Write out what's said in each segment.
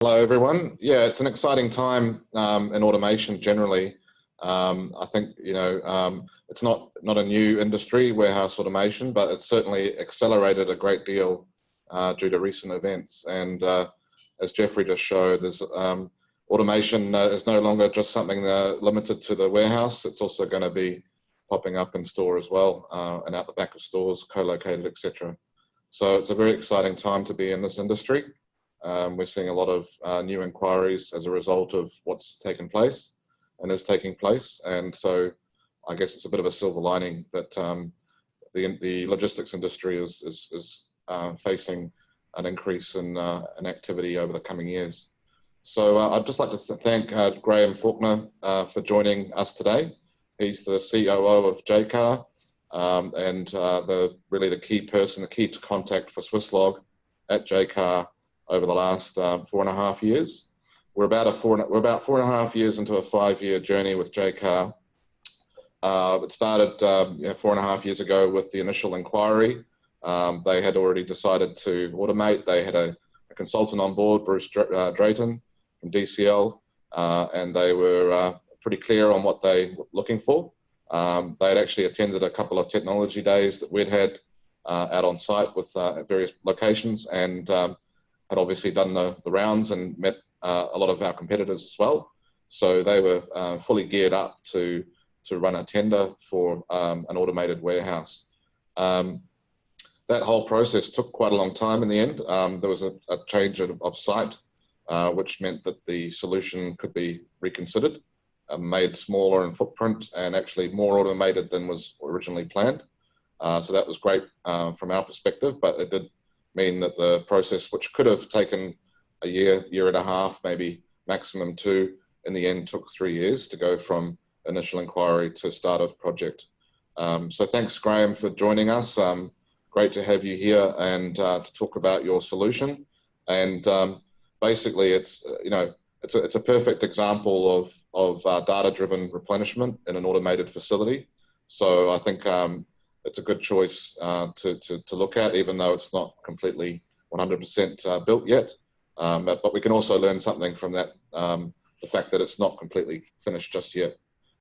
Hello, everyone. Yeah, it's an exciting time in automation generally. I think, it's not a new industry, warehouse automation, but it's certainly accelerated a great deal due to recent events. And as Jeffrey just showed, there's automation is no longer just something limited to the warehouse. It's also going to be popping up in store as well and out the back of stores, co-located, etc. So it's a very exciting time to be in this industry. We're seeing a lot of new inquiries as a result of what's taken place and is taking place. And so I guess it's a bit of a silver lining that the logistics industry is facing an increase in activity over the coming years. So I'd just like to thank Graham Faulkner for joining us today. He's the COO of Jaycar and really the key person, the key to contact for Swisslog at Jaycar over the last 4.5 years. We're about 4.5 years into a 5-year journey with Jaycar. It started 4.5 years ago with the initial inquiry. They had already decided to automate. They had a consultant on board, Bruce Drayton from DCL, and they were pretty clear on what they were looking for. They had actually attended a couple of technology days that we'd had out on site with various locations, and had obviously done the rounds and met a lot of our competitors as well. So they were fully geared up to run a tender for an automated warehouse. That whole process took quite a long time in the end. There was a change of site, which meant that the solution could be reconsidered, made smaller in footprint and actually more automated than was originally planned. So that was great from our perspective, but it did mean that the process, which could have taken a year and a half, maybe maximum 2, in the end took 3 years to go from initial inquiry to start of project. So thanks, Graham, for joining us. Great to have you here and to talk about your solution. And basically, it's a perfect example of data-driven replenishment in an automated facility. So I think it's a good choice to look at, even though it's not completely 100% built yet. But we can also learn something from that, the fact that it's not completely finished just yet.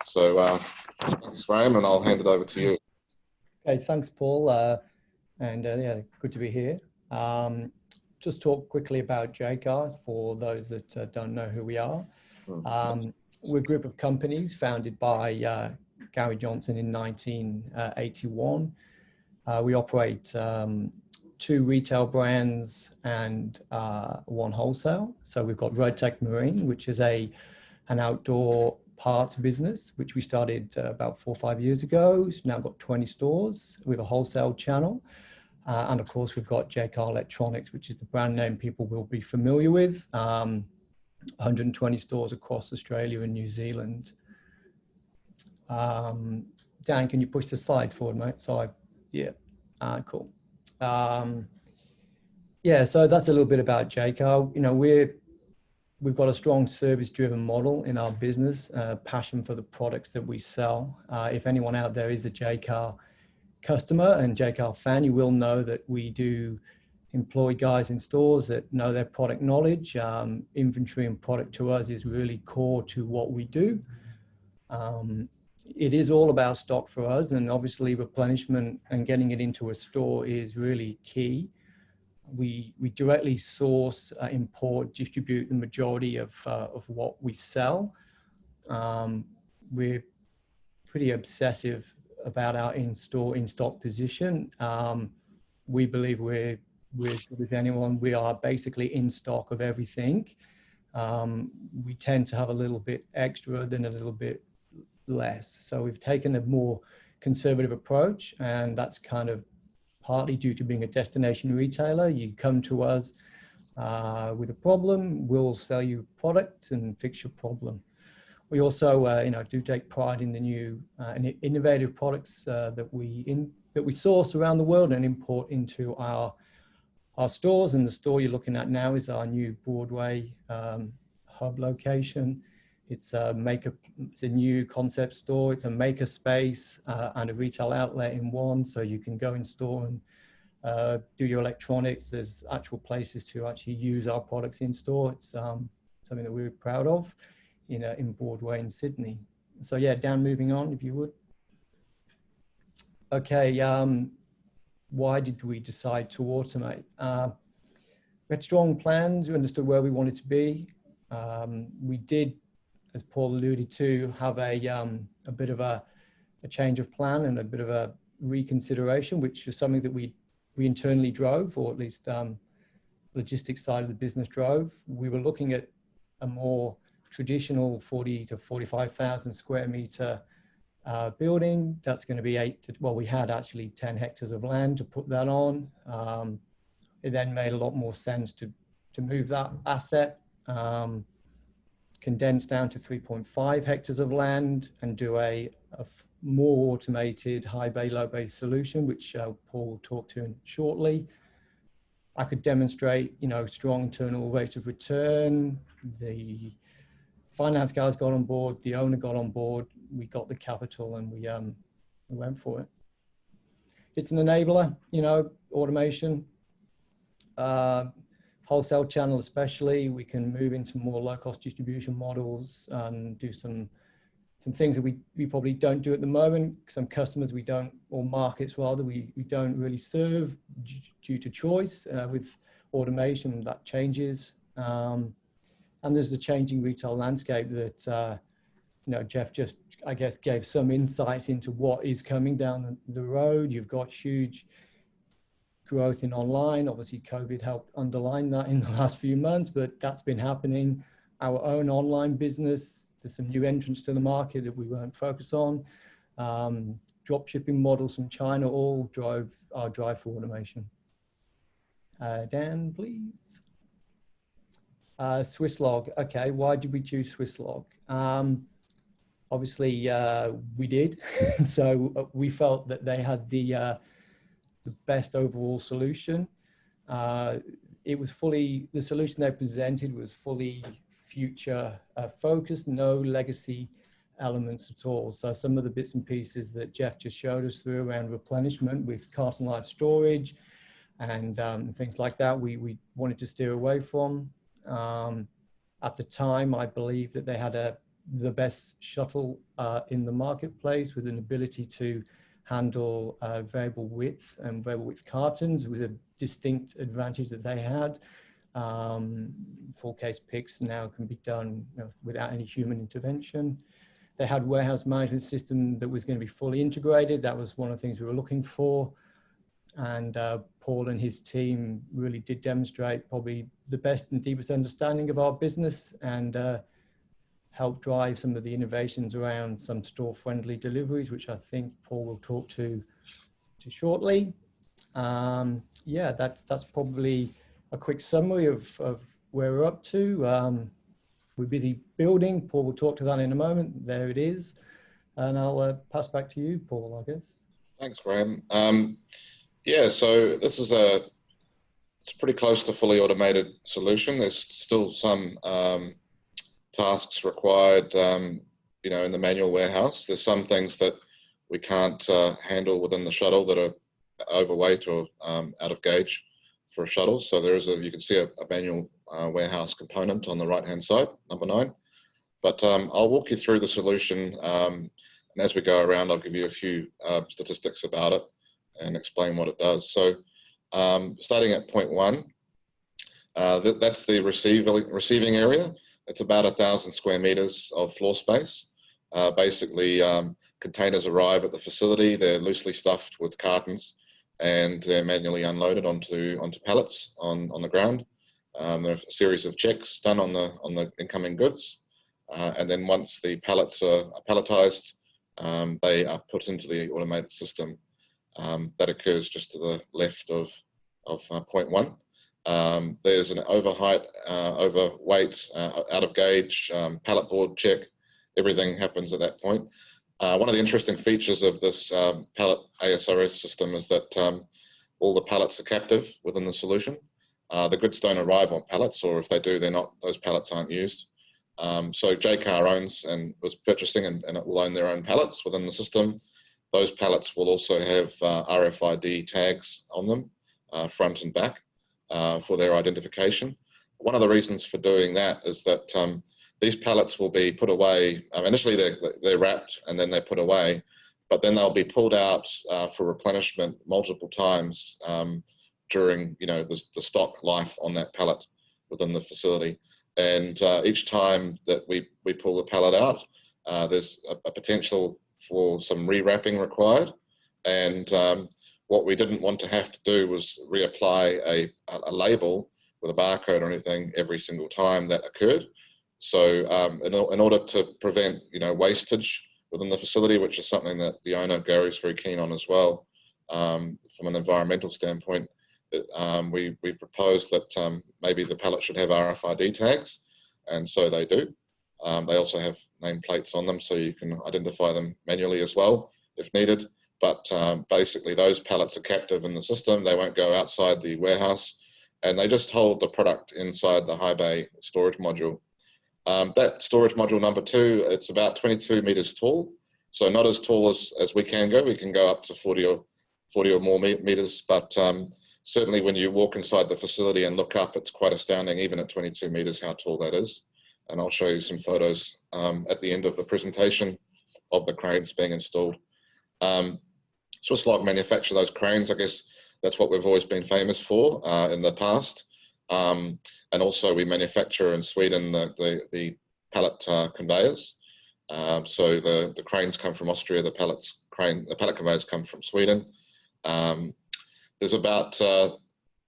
So thanks, Graham, and I'll hand it over to you. Okay, thanks, Paul. Yeah, good to be here. Just talk quickly about Jaycar for those that don't know who we are. We're a group of companies founded by Gary Johnson in 1981. We operate 2 retail brands and 1 wholesale. So we've got Roadtech Marine, which is an outdoor parts business, which we started about 4 or 5 years ago. It's now got 20 stores with a wholesale channel. And of course, we've got Jaycar Electronics, which is the brand name people will be familiar with. 120 stores across Australia and New Zealand. Dan, can you push the slides forward, mate? So cool. Yeah, so that's a little bit about Jaycar. We've got a strong service-driven model in our business, passion for the products that we sell. If anyone out there is a Jaycar customer and Jaycar fan, you will know that we do employ guys in stores that know their product knowledge. Inventory and product to us is really core to what we do. It is all about stock for us, and obviously replenishment and getting it into a store is really key. We directly source, import, distribute the majority of what we sell. We're pretty obsessive about our in-stock position. We believe we're as good as anyone. We are basically in stock of everything. We tend to have a little bit extra than a little bit less. So we've taken a more conservative approach, and that's kind of partly due to being a destination retailer. You come to us with a problem, we'll sell you product and fix your problem. We also, do take pride in the new and innovative products that we source around the world and import into our stores. And the store you're looking at now is our new Broadway hub location. It's a new concept store. It's a maker space and a retail outlet in one, so you can go in store do your electronics. There's actual places to actually use our products in store. It's something that we're proud of in Broadway in Sydney. So yeah, Dan, moving on, if you would. Okay, why did we decide to automate? We had strong plans. We understood where we wanted to be. We did, as Paul alluded to, have a bit of a change of plan and a bit of a reconsideration, which is something that we internally drove, or at least logistics side of the business drove. We were looking at a more traditional 40 to 45,000 square meter building. That's going to be we had actually 10 hectares of land to put that on. It then made a lot more sense to move that asset, condense down to 3.5 hectares of land and do a more automated high bay, low bay solution, which Paul will talk to shortly. I could demonstrate, strong internal rates of return. The finance guys got on board, the owner got on board, we got the capital, and we went for it. It's an enabler, automation, wholesale channel especially. We can move into more low-cost distribution models and do some things that we probably don't do at the moment. Some customers we don't, or markets rather, we don't really serve due to choice. With automation, that changes. And there's the changing retail landscape that, Jeff just, I guess, gave some insights into what is coming down the road. You've got huge growth in online. Obviously, COVID helped underline that in the last few months, but that's been happening. Our own online business, there's some new entrants to the market that we weren't focused on. Drop shipping models from China all drove our drive for automation. Dan, please. Swisslog. Okay, why did we choose Swisslog? Obviously, we did. So we felt that they had the best overall solution. It was the solution they presented was fully future focused, no legacy elements at all. So some of the bits and pieces that Jeff just showed us through around replenishment with carton life storage and things like that, we wanted to steer away from. At the time, I believe that they had the best shuttle in the marketplace, with an ability to handle variable width and variable width cartons, with a distinct advantage that they had. Full case picks now can be done without any human intervention. They had warehouse management system that was going to be fully integrated. That was one of the things we were looking for. And Paul and his team really did demonstrate probably the best and deepest understanding of our business, and help drive some of the innovations around some store-friendly deliveries, which I think Paul will talk to shortly. Yeah, that's probably a quick summary of where we're up to. We're busy building. Paul will talk to that in a moment. There it is. And I'll pass back to you, Paul, I guess. Thanks, Graham. Yeah, so this is it's pretty close to fully automated solution. There's still some tasks required, in the manual warehouse. There's some things that we can't handle within the shuttle that are overweight or out of gauge for a shuttle. So there is you can see a manual warehouse component on the right-hand side, number 9. But I'll walk you through the solution, and as we go around, I'll give you a few statistics about it and explain what it does. So starting at point 1, that's the receiving area. It's about 1,000 square meters of floor space. Basically, containers arrive at the facility. They're loosely stuffed with cartons, and they're manually unloaded onto pallets on the ground. There are a series of checks done on the incoming goods, and then once the pallets are palletized, they are put into the automated system. That occurs just to the left of point 1. There's an overweight, out of gauge, pallet board check. Everything happens at that point. One of the interesting features of this pallet ASRS system is that all the pallets are captive within the solution. The goods don't arrive on pallets, or if they do, those pallets aren't used. So Jaycar owns and was purchasing and it will own their own pallets within the system. Those pallets will also have RFID tags on them, front and back, for their identification. One of the reasons for doing that is that these pallets will be put away. Initially they're wrapped and then they're put away, but then they'll be pulled out for replenishment multiple times during the stock life on that pallet within the facility. And each time that we pull the pallet out, there's a potential for some rewrapping required. And what we didn't want to have to do was reapply a label with a barcode or anything every single time that occurred. So in order to prevent wastage within the facility, which is something that the owner Gary is very keen on as well, from an environmental standpoint, we proposed that maybe the pallet should have RFID tags, and so they do. They also have nameplates on them, so you can identify them manually as well if needed. But basically those pallets are captive in the system. They won't go outside the warehouse, and they just hold the product inside the high bay storage module. That storage module number 2, it's about 22 meters tall, so not as tall as we can go. We can go up to 40 or more meters, but certainly when you walk inside the facility and look up, it's quite astounding, even at 22 meters, how tall that is. And I'll show you some photos at the end of the presentation of the cranes being installed. Swisslog manufacture those cranes. I guess that's what we've always been famous for in the past. And also we manufacture in Sweden the pallet conveyors. So the cranes come from Austria, the pallet conveyors come from Sweden. There's about,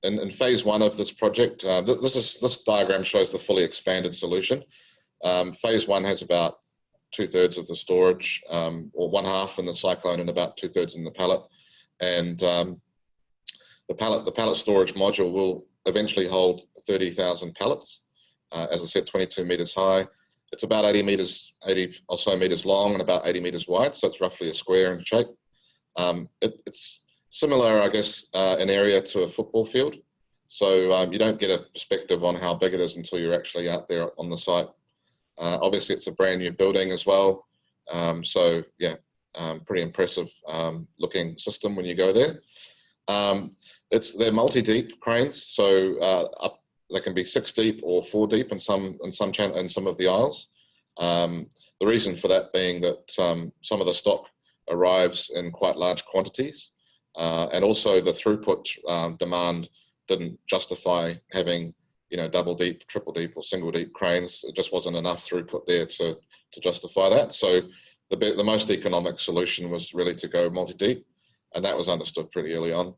in phase 1 of this project, this diagram shows the fully expanded solution. Phase 1 has about 2/3 of the storage, or 1/2 in the cyclone and about 2/3 in the pallet. And the pallet storage module will eventually hold 30,000 pallets. As I said, 22 meters high. It's about 80 or so meters long and about 80 meters wide, so it's roughly a square in shape. It's similar, I guess, in area to a football field. So you don't get a perspective on how big it is until you're actually out there on the site. Obviously, it's a brand new building as well. So yeah, pretty impressive looking system when you go there. They're multi-deep cranes, so they can be 6 deep or 4 deep in some of the aisles. The reason for that being that some of the stock arrives in quite large quantities, and also the throughput demand didn't justify having double deep, triple deep, or single deep cranes. It just wasn't enough throughput there to justify that. So the most economic solution was really to go multi-deep, and that was understood pretty early on.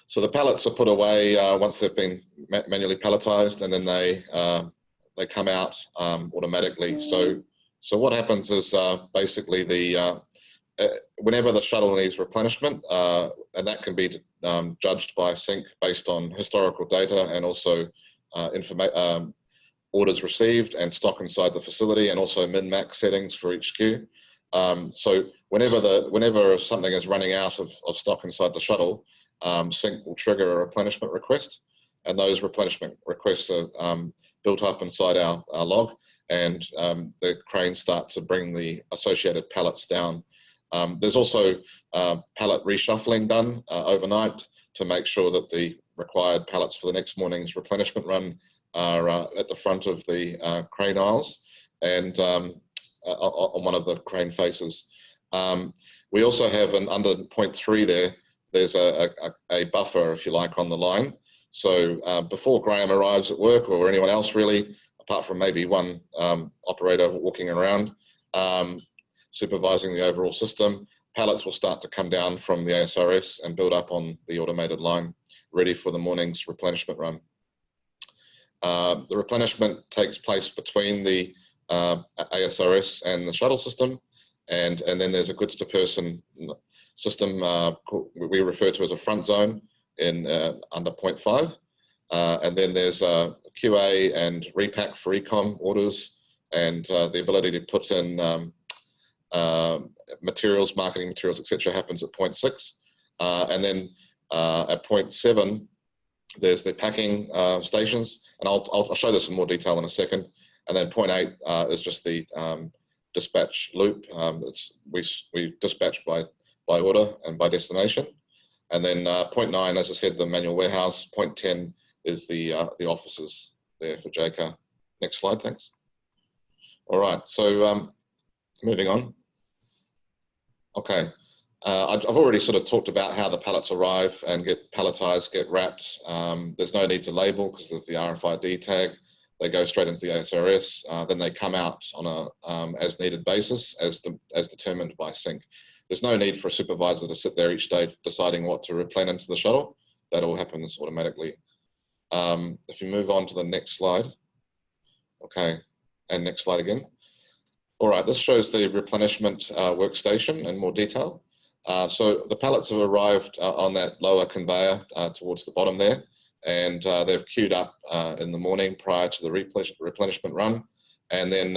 So the pallets are put away once they've been manually palletized, and then they come out automatically. So what happens is basically whenever the shuttle needs replenishment, and that can be judged by sync based on historical data and also orders received and stock inside the facility, and also min-max settings for each SKU. So whenever something is running out of stock inside the shuttle, sync will trigger a replenishment request, and those replenishment requests are built up inside our log, and the cranes start to bring the associated pallets down. There's also pallet reshuffling done overnight to make sure that the required pallets for the next morning's replenishment run are at the front of the crane aisles and on one of the crane faces. We also have under point 3 there's a buffer, if you like, on the line. So before Graham arrives at work, or anyone else really, apart from maybe one operator walking around, supervising the overall system, pallets will start to come down from the ASRS and build up on the automated line, ready for the morning's replenishment run. The replenishment takes place between the ASRS and the shuttle system, and then there's a goods to person system we refer to as a front zone in under point 5, and then there's QA and repack for ecom orders, and the ability to put in materials, marketing materials, etc. happens at point 6, and then at point 7 there's the packing stations, and I'll show this in more detail in a second. And then point 8 is just the dispatch loop. We dispatch by order and by destination. And then point 9, as I said, the manual warehouse. Point 10 is the offices there for Jaycar. Next slide, thanks. All right, so moving on. Okay, I've already sort of talked about how the pallets arrive and get palletized, get wrapped. There's no need to label because of the RFID tag. They go straight into the ASRS. Then they come out on a as needed basis, as determined by sync. There's no need for a supervisor to sit there each day deciding what to replenish into the shuttle. That all happens automatically. If you move on to the next slide. Okay, and next slide again. All right, this shows the replenishment workstation in more detail. So the pallets have arrived on that lower conveyor towards the bottom there, and they've queued up in the morning prior to the replenishment run. And then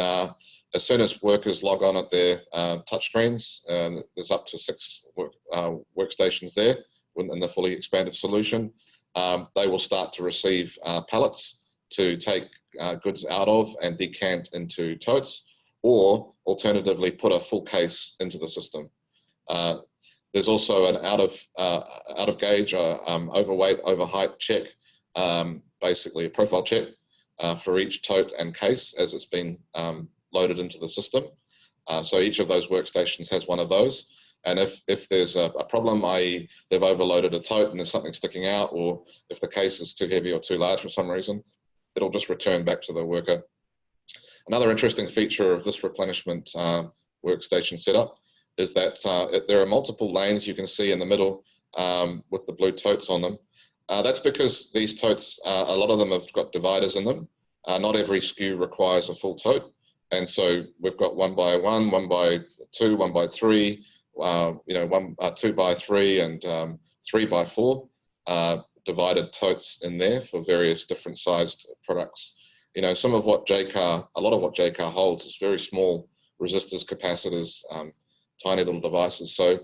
as soon as workers log on at their touch screens, there's up to 6 workstations there in the fully expanded solution, they will start to receive pallets to take goods out of and decant into totes, or alternatively put a full case into the system. There's also an out of gauge, overweight, over height check, basically a profile check for each tote and case as it's been loaded into the system. So each of those workstations has one of those. And if there's a problem, i.e. they've overloaded a tote and there's something sticking out, or if the case is too heavy or too large for some reason, it'll just return back to the worker. Another interesting feature of this replenishment workstation setup is that there are multiple lanes you can see in the middle with the blue totes on them. That's because these totes, a lot of them have got dividers in them. Not every SKU requires a full tote. And so we've got 1 by 1, 1 by 2, 1 by 3, 2 by 3, and 3 by 4 divided totes in there for various different sized products. You know, some of what Jaycar, a lot of what Jaycar holds is very small resistors, capacitors, tiny little devices. So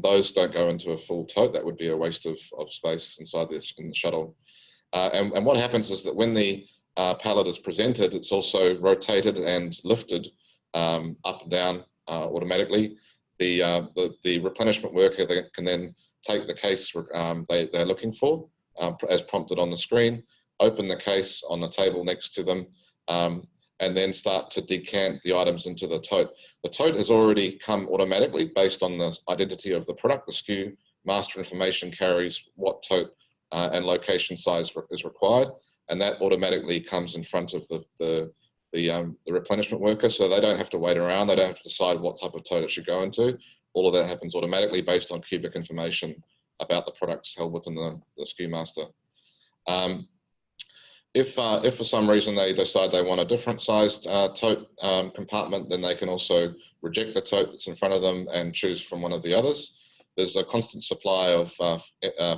those don't go into a full tote. That would be a waste of space inside in the shuttle. And what happens is that when the pallet is presented, it's also rotated and lifted up and down automatically. The replenishment worker can then take the case they're looking for as prompted on the screen, open the case on the table next to them, and then start to decant the items into the tote. The tote has already come automatically based on the identity of the product. The SKU master information carries what tote and location size is required, and that automatically comes in front of the replenishment worker, so they don't have to wait around. They don't have to decide what type of tote it should go into. All of that happens automatically based on cubic information about the products held within the SKU master. If for some reason they decide they want a different sized tote compartment, then they can also reject the tote that's in front of them and choose from one of the others. There's a constant supply of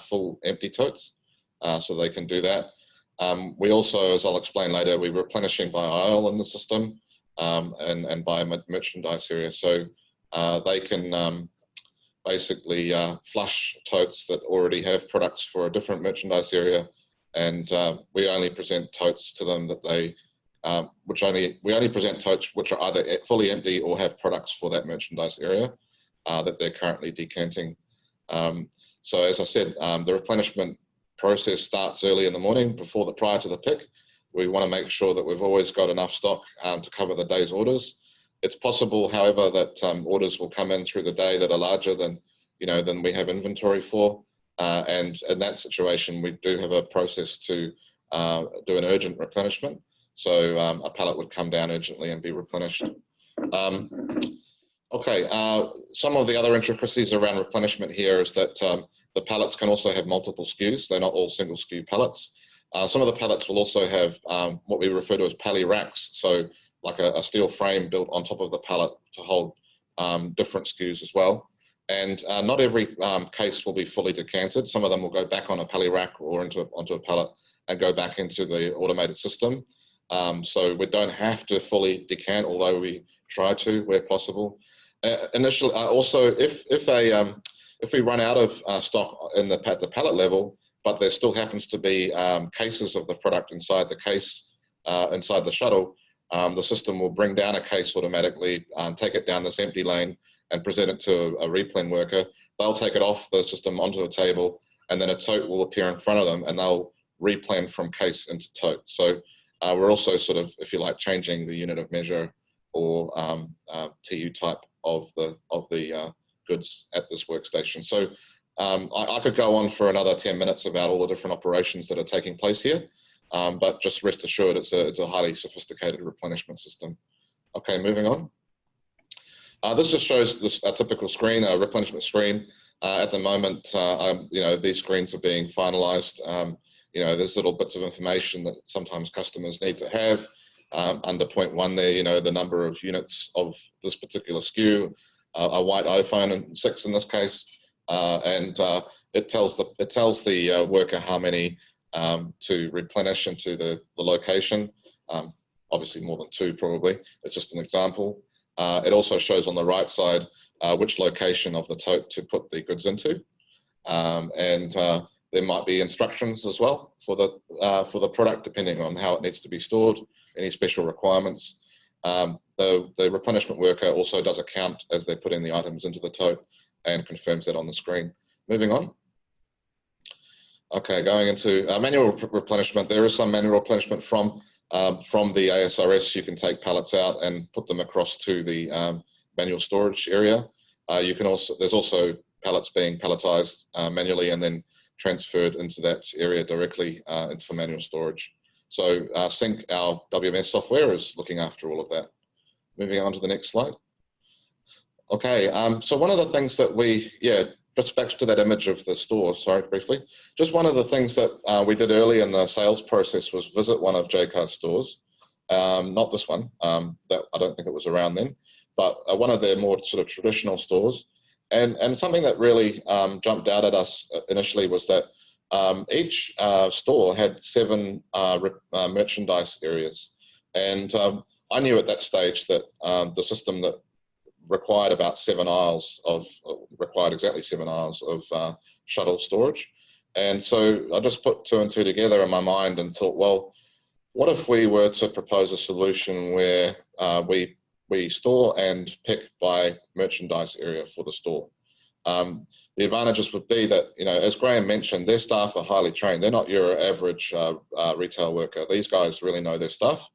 full empty totes, so they can do that. We also, as I'll explain later, we're replenishing by aisle in the system and by merchandise area. So they can basically flush totes that already have products for a different merchandise area, and we only present totes to them that we only present totes which are either fully empty or have products for that merchandise area that they're currently decanting. So as I said, the replenishment process starts early in the morning prior to the pick. We want to make sure that we've always got enough stock to cover the day's orders. It's possible, however, that orders will come in through the day that are larger than we have inventory for. And in that situation, we do have a process to do an urgent replenishment. So a pallet would come down urgently and be replenished. Okay, some of the other intricacies around replenishment here is that the pallets can also have multiple SKUs. They're not all single SKU pallets. Some of the pallets will also have what we refer to as pally racks. So like a steel frame built on top of the pallet to hold different SKUs as well. And not every case will be fully decanted. Some of them will go back on a pally rack or onto a pallet and go back into the automated system. So we don't have to fully decant, although we try to where possible. Initially, also, if we run out of stock at the pallet level, but there still happens to be cases of the product inside the case, inside the shuttle, the system will bring down a case automatically, take it down this empty lane and present it to a replen worker. they'll take it off the system onto a table, and then a tote will appear in front of them, and they'll replan from case into tote. So we're also sort of, if you like, changing the unit of measure or TU type of the goods at this workstation. So I could go on for another 10 minutes about all the different operations that are taking place here, but just rest assured it's a highly sophisticated replenishment system. Okay, moving on. This just shows this a typical screen, a replenishment screen. At the moment, you know, these screens are being finalized. You know, there's little bits of information that sometimes customers need to have. Under point 1 there, you know, the number of units of this particular SKU, a white iPhone and 6 in this case, and it tells the worker how many to replenish into the location. Obviously more than 2 probably. It's just an example. It also shows on the right side which location of the tote to put the goods into, and there might be instructions as well for the product depending on how it needs to be stored, any special requirements. The replenishment worker also does a count as they're putting the items into the tote and confirms that on the screen. Moving on. Okay, going into manual replenishment. There is some manual replenishment from the ASRS. You can take pallets out and put them across to the manual storage area. You can also, there's also pallets being palletized manually and then transferred into that area directly into manual storage. So Sync, our WMS software, is looking after all of that. Moving on to the next slide. Okay, so one of the things that we, just back to that image of the store, sorry, briefly. Just one of the things that we did early in the sales process was visit one of Jaycar's stores. Not this one, that I don't think it was around then, but one of their more sort of traditional stores. And something that really jumped out at us initially was that each store had 7 merchandise areas. And I knew at that stage that the system that required about 7 aisles required exactly 7 aisles of shuttle storage. And so I just put 2 and 2 together in my mind and thought, well, what if we were to propose a solution where we store and pick by merchandise area for the store? The advantages would be that, you know, as Graham mentioned, their staff are highly trained. They're not your average retail worker. These guys really know their stuff,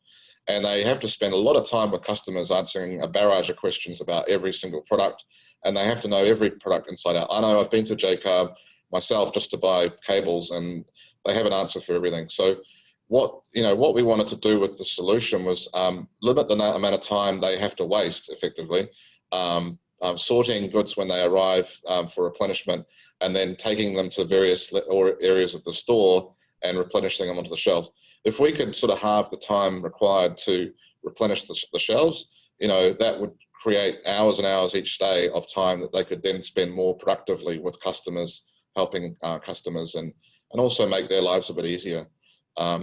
and they have to spend a lot of time with customers answering a barrage of questions about every single product, and they have to know every product inside out. I know I've been to Jaycar myself just to buy cables, and they have an answer for everything. So what we wanted to do with the solution was limit the amount of time they have to waste effectively sorting goods when they arrive for replenishment, and then taking them to various areas of the store and replenishing them onto the shelves. If we could sort of halve the time required to replenish the shelves, you know, that would create hours and hours each day of time that they could then spend more productively with customers, helping customers, and also make their lives a bit easier.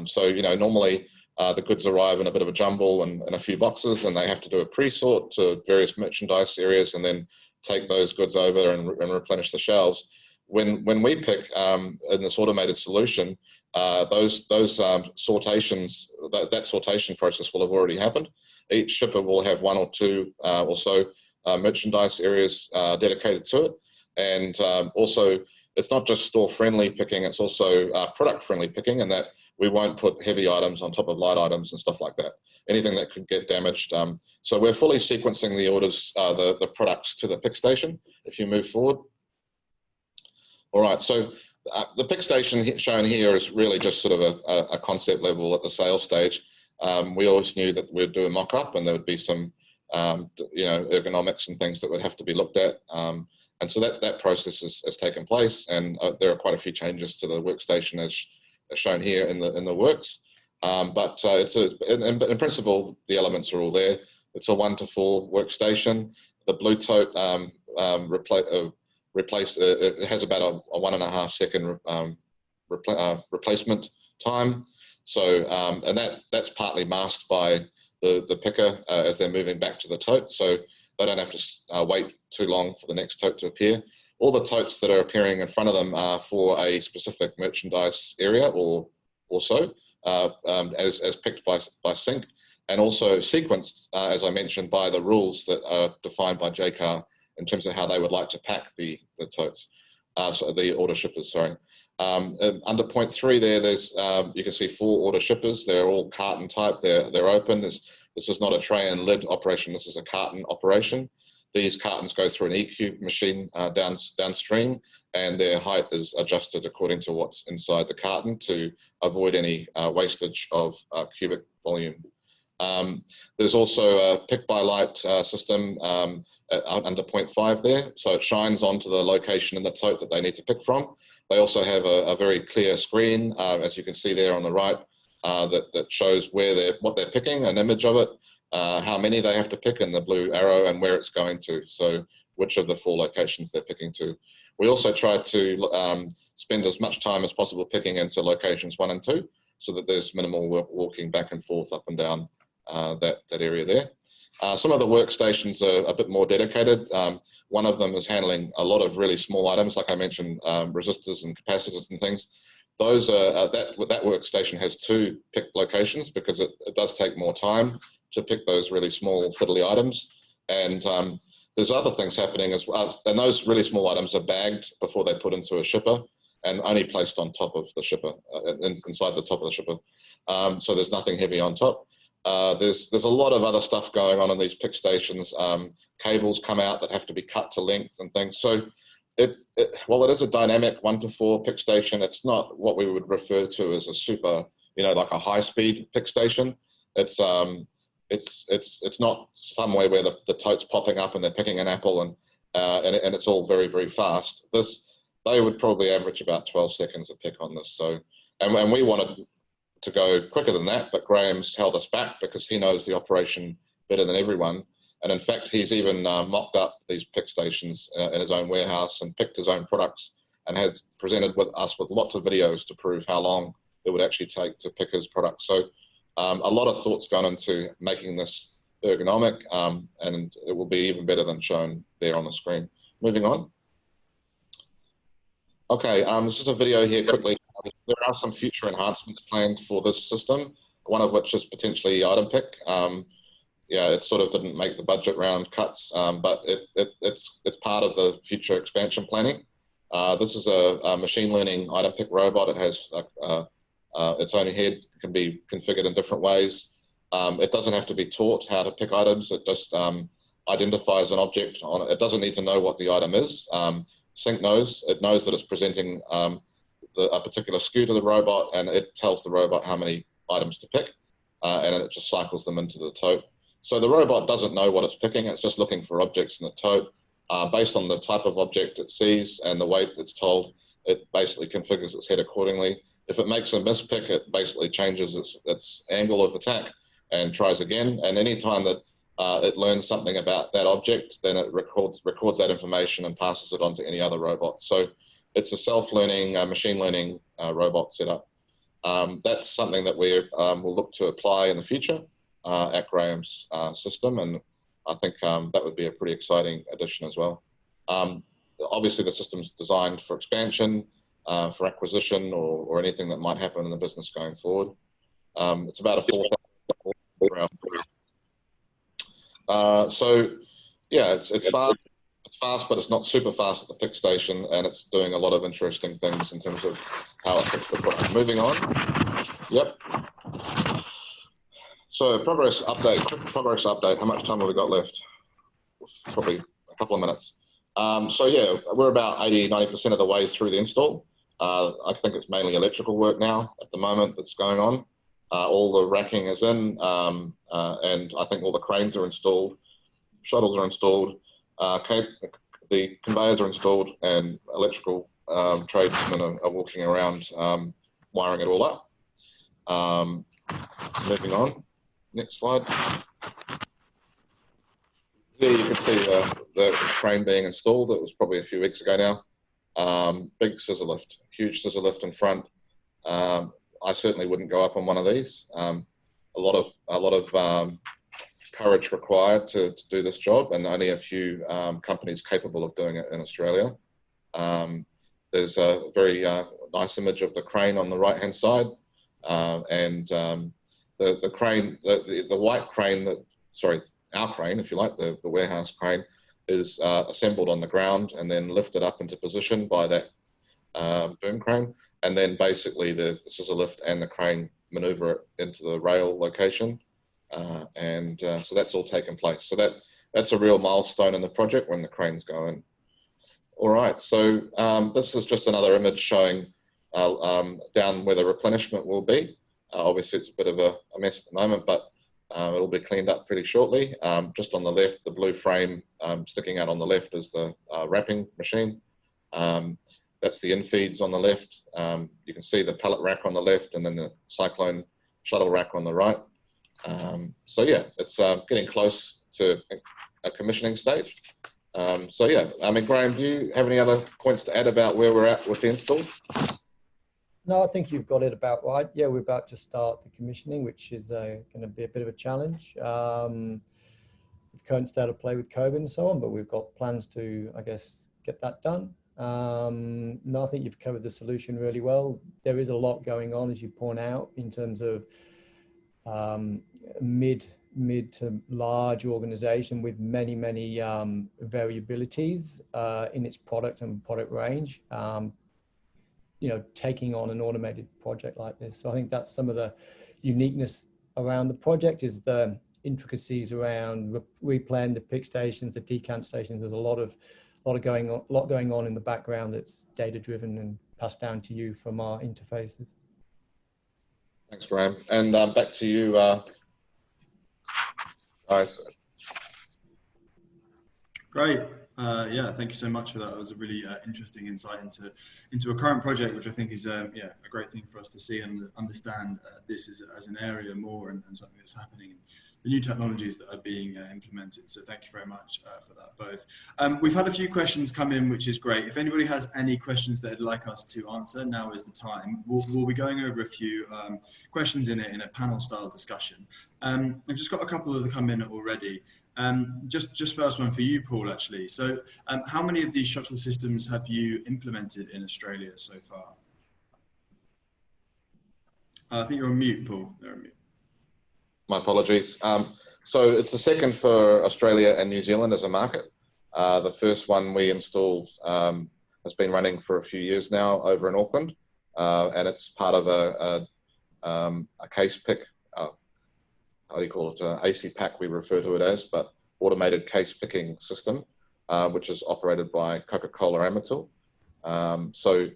So, you know, normally the goods arrive in a bit of a jumble and a few boxes, and they have to do a pre-sort to various merchandise areas and then take those goods over and replenish the shelves. When we pick in this automated solution, those sortations, that sortation process will have already happened. Each shipper will have 1 or 2 or so merchandise areas dedicated to it, and also it's not just store-friendly picking; it's also product-friendly picking, and that we won't put heavy items on top of light items and stuff like that. Anything that could get damaged. So we're fully sequencing the orders, the products to the pick station. If you move forward. All right, so the pick station shown here is really just sort of a concept level at the sales stage. We always knew that we'd do a mock-up and there would be some, you know, ergonomics and things that would have to be looked at. And so that process has taken place, and there are quite a few changes to the workstation as shown here in the works. But in principle, the elements are all there. It's a 1 to 4 workstation. The blue tote it has about a 1.5 second replacement time. So and that's partly masked by the picker as they're moving back to the tote, so they don't have to wait too long for the next tote to appear. All the totes that are appearing in front of them are for a specific merchandise area or so, as picked by Sync, and also sequenced, as I mentioned, by the rules that are defined by Jaycar in terms of how they would like to pack the totes, so the order shippers, sorry. Under point 3 there's you can see 4 order shippers. They're all carton type. They're open. This is not a tray and lid operation. This is a carton operation. These cartons go through an EQ machine downstream, and their height is adjusted according to what's inside the carton to avoid any wastage of cubic volume. There's also a pick by light system under point 5 there, so it shines onto the location in the tote that they need to pick from. They also have a very clear screen, as you can see there on the right, that shows what they're picking, an image of it, how many they have to pick in the blue arrow, and where it's going to, so which of the 4 locations they're picking to. We also try to spend as much time as possible picking into locations 1 and 2, so that there's minimal walking back and forth up and down that area there. Some of the workstations are a bit more dedicated. One of them is handling a lot of really small items, like I mentioned, resistors and capacitors and things. Those are that workstation has 2 pick locations, because it does take more time to pick those really small fiddly items. And there's other things happening as well. And those really small items are bagged before they're put into a shipper, and only placed on top of the shipper, inside the top of the shipper. So there's nothing heavy on top. There's a lot of other stuff going on in these pick stations. Cables come out that have to be cut to length and things. So while it is a dynamic 1 to 4 pick station, it's not what we would refer to as a super, like a high-speed pick station. It's not somewhere where the tote's popping up and they're picking an apple and it's all very, very fast. They would probably average about 12 seconds a pick on this. So, and we wanted to go quicker than that, but Graham's held us back because he knows the operation better than everyone. And in fact, he's even mocked up these pick stations in his own warehouse and picked his own products, and has presented us with lots of videos to prove how long it would actually take to pick his products. So a lot of thought's gone into making this ergonomic, and it will be even better than shown there on the screen. Moving on. Okay, this is a video here quickly. There are some future enhancements planned for this system, one of which is potentially item pick. Yeah, it sort of didn't make the budget round cuts, but it's part of the future expansion planning. This is a machine learning item pick robot. It has its own head, can be configured in different ways. It doesn't have to be taught how to pick items. It just identifies an object on it. It doesn't need to know what the item is. Sync knows. It knows that it's presenting a particular SKU to the robot, and it tells the robot how many items to pick, and it just cycles them into the tote. So the robot doesn't know what it's picking. It's just looking for objects in the tote. Based on the type of object it sees and the weight it's told, it basically configures its head accordingly. If it makes a mispick, it basically changes its angle of attack and tries again. And any time that it learns something about that object, then it records that information and passes it on to any other robot. So it's a self-learning, machine learning robot setup. That's something that we will look to apply in the future at Graham's system, and I think that would be a pretty exciting addition as well. Obviously, the system's designed for expansion, for acquisition, or anything that might happen in the business going forward. It's about a 4,000. So yeah, it's fast. It's fast, but it's not super fast at the pick station, and it's doing a lot of interesting things in terms of how it picks the product. Moving on. Yep. So progress update, quick progress update. How much time have we got left? Probably a couple of minutes. So yeah, we're about 80–90% of the way through the install. I think it's mainly electrical work now at the moment that's going on. All the racking is in, and I think all the cranes are installed. Shuttles are installed. The conveyors are installed, and electrical tradesmen are walking around wiring it all up. Moving on. Next slide. Here you can see the crane being installed. It was probably a few weeks ago now. Big scissor lift, huge scissor lift in front. I certainly wouldn't go up on one of these. A lot of courage required to do this job, and only a few companies capable of doing it in Australia. There's a very nice image of the crane on the right-hand side, and the crane, the white crane our crane, if you like, the warehouse crane, is assembled on the ground and then lifted up into position by that boom crane. And then basically the scissor lift and the crane maneuver it into the rail location. So that's all taken place. So that's a real milestone in the project when the cranes go in. All right, so this is just another image showing down where the replenishment will be. Obviously, it's a bit of a mess at the moment, but it'll be cleaned up pretty shortly. Just on the left, the blue frame sticking out on the left is the wrapping machine. That's the infeeds on the left. You can see the pallet rack on the left and then the cyclone shuttle rack on the right. So yeah, it's getting close to a commissioning stage. So yeah, I mean, Graham, do you have any other points to add about where we're at with the install? No, I think you've got it about right. Yeah, we're about to start the commissioning, which is going to be a bit of a challenge. The current state of play with COVID and so on, but we've got plans to, I guess, get that done. No, I think you've covered the solution really well. There is a lot going on, as you point out, in terms of mid to large organization with many variabilities in its product and product range. You know, taking on an automated project like this. So I think that's some of the uniqueness around the project, is the intricacies around replan, the pick stations, the decant stations. There's a lot going on in the background that's data driven and passed down to you from our interfaces. Thanks, Graham. And back to you, guys. Great. Yeah, thank you so much for that. That was a really interesting insight into a current project, which I think is a great thing for us to see and understand this as an area more and something that's happening. The new technologies that are being implemented. So thank you very much for that, both. We've had a few questions come in, which is great. If anybody has any questions that they'd like us to answer, now is the time. We'll be going over a few questions in a panel style discussion. I've just got a couple that have come in already. Just first one for you, Paul, actually. So how many of these shuttle systems have you implemented in Australia so far? I think you're on mute, Paul. They're on mute. My apologies. So it's the second for Australia and New Zealand as a market. The first one we installed has been running for a few years now over in Auckland, and it's part of a case pick. How do you call it? AC pack, we refer to it as, but automated case picking system, which is operated by Coca-Cola Amatil. So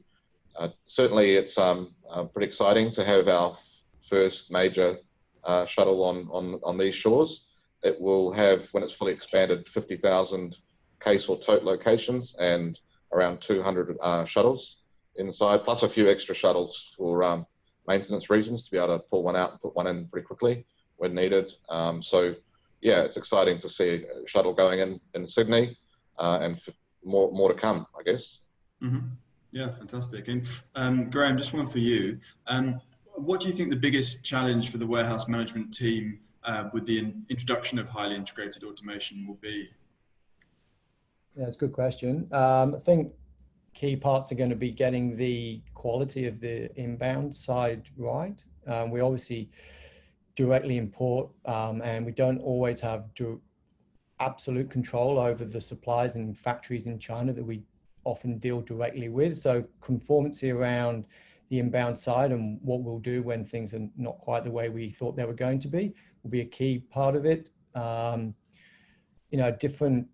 certainly it's pretty exciting to have our first major shuttle on these shores. It will have, when it's fully expanded, 50,000 case or tote locations and around 200 shuttles inside, plus a few extra shuttles for maintenance reasons, to be able to pull one out and put one in pretty quickly when needed. So yeah, it's exciting to see a shuttle going in Sydney, and more to come, I guess. Mm-hmm. Yeah, fantastic. And Graham, just one for you. What do you think the biggest challenge for the warehouse management team with the introduction of highly integrated automation will be? Yeah, that's a good question. I think key parts are going to be getting the quality of the inbound side right. We obviously directly import, and we don't always have absolute control over the suppliers and factories in China that we often deal directly with. So conformity around the inbound side and what we'll do when things are not quite the way we thought they were going to be will be a key part of it. You know, a different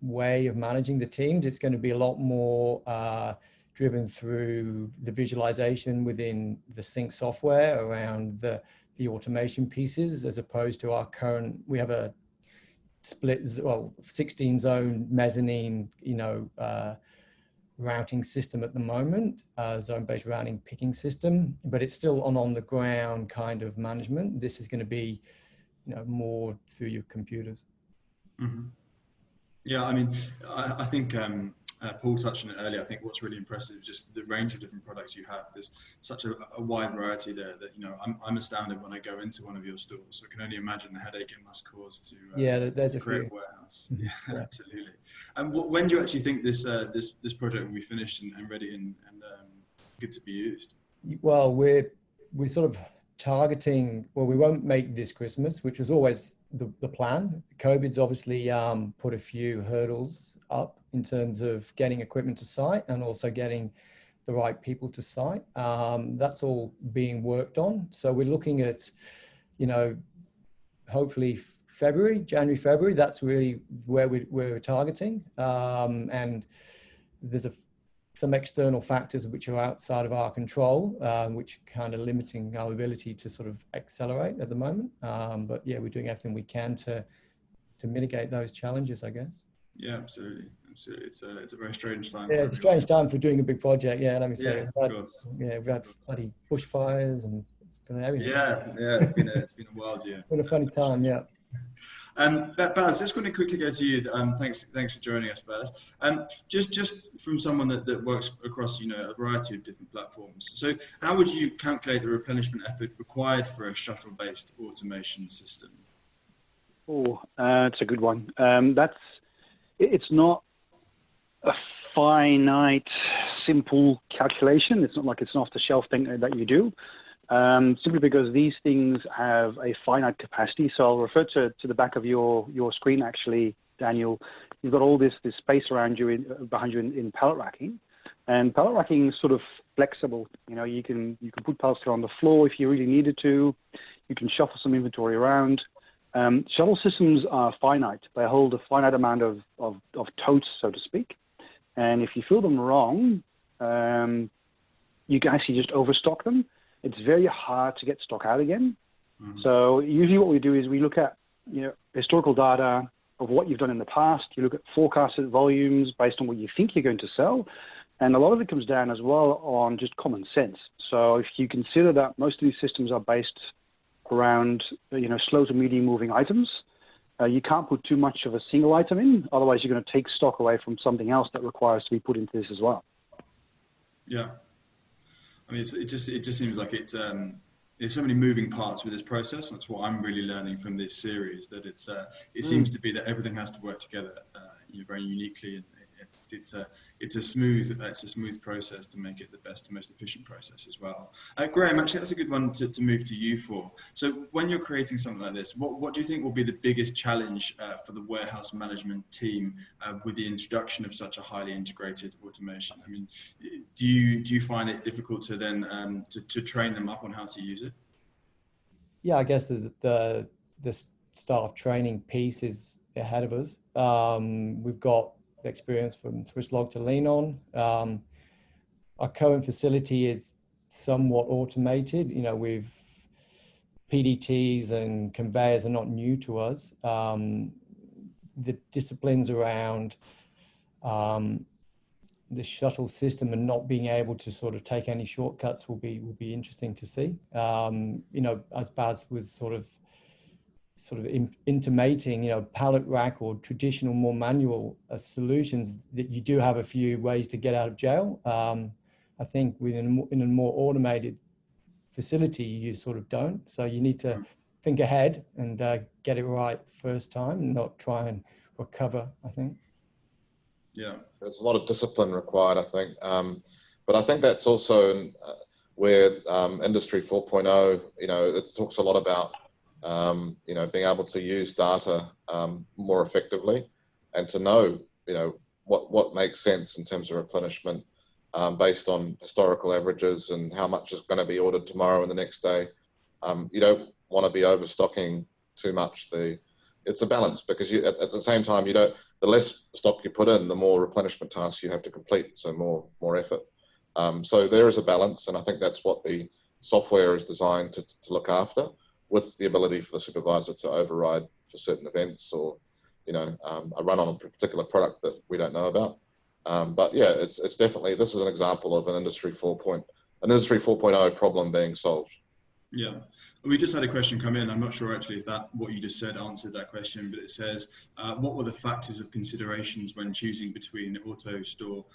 way of managing the teams. It's going to be a lot more driven through the visualization within the sync software around the automation pieces, as opposed to our current, we have a split, 16 zone mezzanine, routing system at the moment, zone-based routing picking system, but it's still on the ground kind of management. This is going to be, more through your computers. Mm-hmm. Yeah, I mean, I think Paul touched on it earlier. I think what's really impressive is just the range of different products you have. There's such a wide variety there that, I'm astounded when I go into one of your stores. So I can only imagine the headache it must cause to create a warehouse. Yeah, yeah, absolutely. And when do you actually think this project will be finished and ready and good to be used? Well, we're sort of targeting, well, we won't make this Christmas, which was always the plan. COVID's obviously put a few hurdles up in terms of getting equipment to site and also getting the right people to site. That's all being worked on. So we're looking at, you know, hopefully January, February, that's really where we're targeting. And there's some external factors which are outside of our control, which are kind of limiting our ability to sort of accelerate at the moment. But yeah, we're doing everything we can to mitigate those challenges, I guess. Yeah, absolutely. Absolutely. It's a very strange time. Yeah, it's a strange time for doing a big project. Yeah, let me say. Yeah, of course. Yeah, we've had bloody bushfires and everything. Yeah, it's been a wild year. It's been a funny time, yeah. Baz, just want to quickly go to you. Thanks for joining us, Baz. Just from someone that works across, you know, a variety of different platforms. So how would you calculate the replenishment effort required for a shuttle-based automation system? Oh, it's a good one. It's not a finite, simple calculation. It's not like it's an off-the-shelf thing that you do. Simply because these things have a finite capacity. So I'll refer to the back of your screen, actually, Daniel. You've got all this space around you, behind you in pallet racking. And pallet racking is sort of flexible. You know, you can put pallets on the floor if you really needed to. You can shuffle some inventory around. Shuttle systems are finite. They hold a finite amount of totes, so to speak. And if you fill them wrong, you can actually just overstock them. It's very hard to get stock out again. Mm-hmm. So usually what we do is we look at, you know, historical data of what you've done in the past. You look at forecasted volumes based on what you think you're going to sell. And a lot of it comes down as well on just common sense. So if you consider that most of these systems are based around, you know, slow to medium moving items, you can't put too much of a single item in. Otherwise, you're going to take stock away from something else that requires to be put into this as well. Yeah. I mean, it just seems like there's so many moving parts with this process. That's what I'm really learning from this series, that it seems to be that everything has to work together, you know, very uniquely, and it's a smooth process to make it the best and most efficient process as well. Graham, actually, that's a good one to move to you for. So when you're creating something like this, what do you think will be the biggest challenge for the warehouse management team with the introduction of such a highly integrated automation? I mean, do you find it difficult to then to train them up on how to use it? Yeah, I guess the staff training piece is ahead of us. We've got experience from Swisslog to lean on. Our current facility is somewhat automated. You know, we've PDTs and conveyors are not new to us. The disciplines around the shuttle system and not being able to sort of take any shortcuts will be interesting to see. You know, as Baz was sort of intimating, you know, pallet rack or traditional, more manual solutions, that you do have a few ways to get out of jail. I think in a more automated facility, you sort of don't. So you need to think ahead and get it right first time and not try and recover, I think. Yeah. There's a lot of discipline required, I think. But I think that's also where Industry 4.0, you know, it talks a lot about you know, being able to use data more effectively and to know, you know, what makes sense in terms of replenishment based on historical averages and how much is going to be ordered tomorrow and the next day. You don't want to be overstocking too much. It's a balance, because you, at the same time, the less stock you put in, the more replenishment tasks you have to complete, so more effort. So there is a balance, and I think that's what the software is designed to look after, with the ability for the supervisor to override for certain events, or, you know, a run on a particular product that we don't know about. But yeah, it's definitely, this is an example of an Industry 4.0 problem being solved. Yeah, we just had a question come in. I'm not sure actually if what you just said answered that question, but it says, what were the factors of considerations when choosing between auto store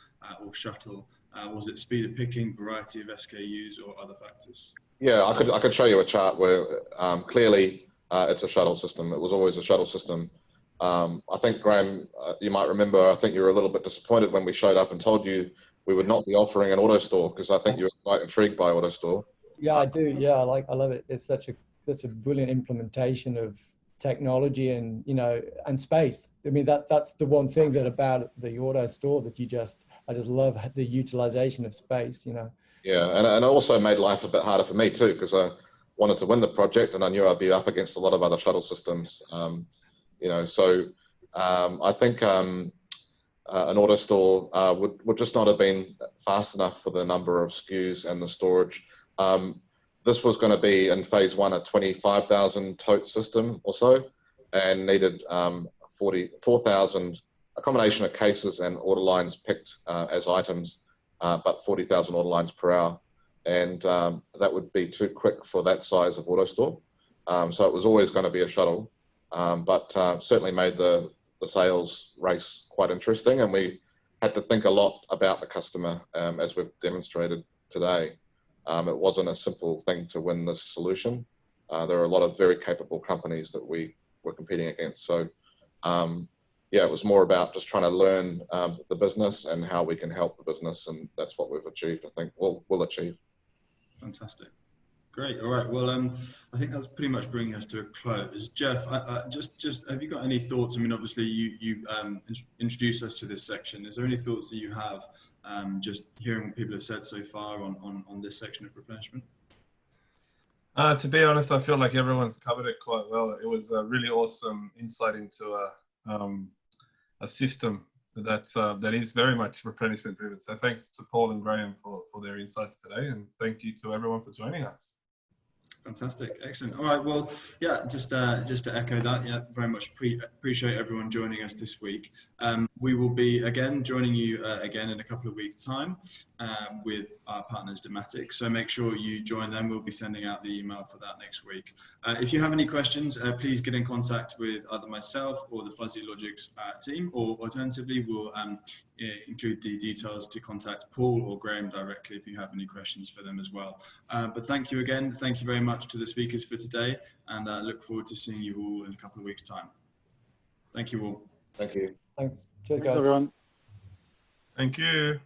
or shuttle? Was it speed of picking, variety of SKUs, or other factors? Yeah, I could show you a chart where clearly it's a shuttle system. It was always a shuttle system. I think, Graham, you might remember, I think you were a little bit disappointed when we showed up and told you we would not be offering an auto store, because I think you were quite intrigued by auto store. Yeah, I do. Yeah, I love it. It's such a brilliant implementation of technology and, you know, and space. I mean, that's the one thing that about the auto store that I just love the utilization of space, you know. Yeah, and it also made life a bit harder for me too, because I wanted to win the project and I knew I'd be up against a lot of other shuttle systems. You know, so I think an auto store would just not have been fast enough for the number of SKUs and the storage. This was going to be in phase 1 a 25,000 tote system or so, and needed 4,000, a combination of cases and order lines picked as items, but 40,000 order lines per hour. And that would be too quick for that size of auto store. So it was always going to be a shuttle, but certainly made the sales race quite interesting. And we had to think a lot about the customer, as we've demonstrated today. It wasn't a simple thing to win this solution. There are a lot of very capable companies that we were competing against. So yeah, it was more about just trying to learn the business and how we can help the business. And that's what we've achieved, I think, we'll achieve. Fantastic. Great. All right. Well, I think that's pretty much bringing us to a close. Jeff, just have you got any thoughts? I mean, obviously you introduced us to this section. Is there any thoughts that you have just hearing what people have said so far on this section of replenishment? To be honest, I feel like everyone's covered it quite well. It was a really awesome insight into a system that is very much replenishment driven. So thanks to Paul and Graham for their insights today, and thank you to everyone for joining us. Fantastic, excellent. All right, well, yeah, just to echo that, yeah, very much appreciate everyone joining us this week. We will be again joining you again in a couple of weeks' time with our partners Dematic. So make sure you join them. We'll be sending out the email for that next week. If you have any questions, please get in contact with either myself or the Fuzzy Logics team, or alternatively, we'll include the details to contact Paul or Graham directly if you have any questions for them as well. But thank you again. Thank you very much to the speakers for today, and I look forward to seeing you all in a couple of weeks' time. Thank you all. Thank you. Thanks. Cheers, guys. Thanks, everyone. Thank you.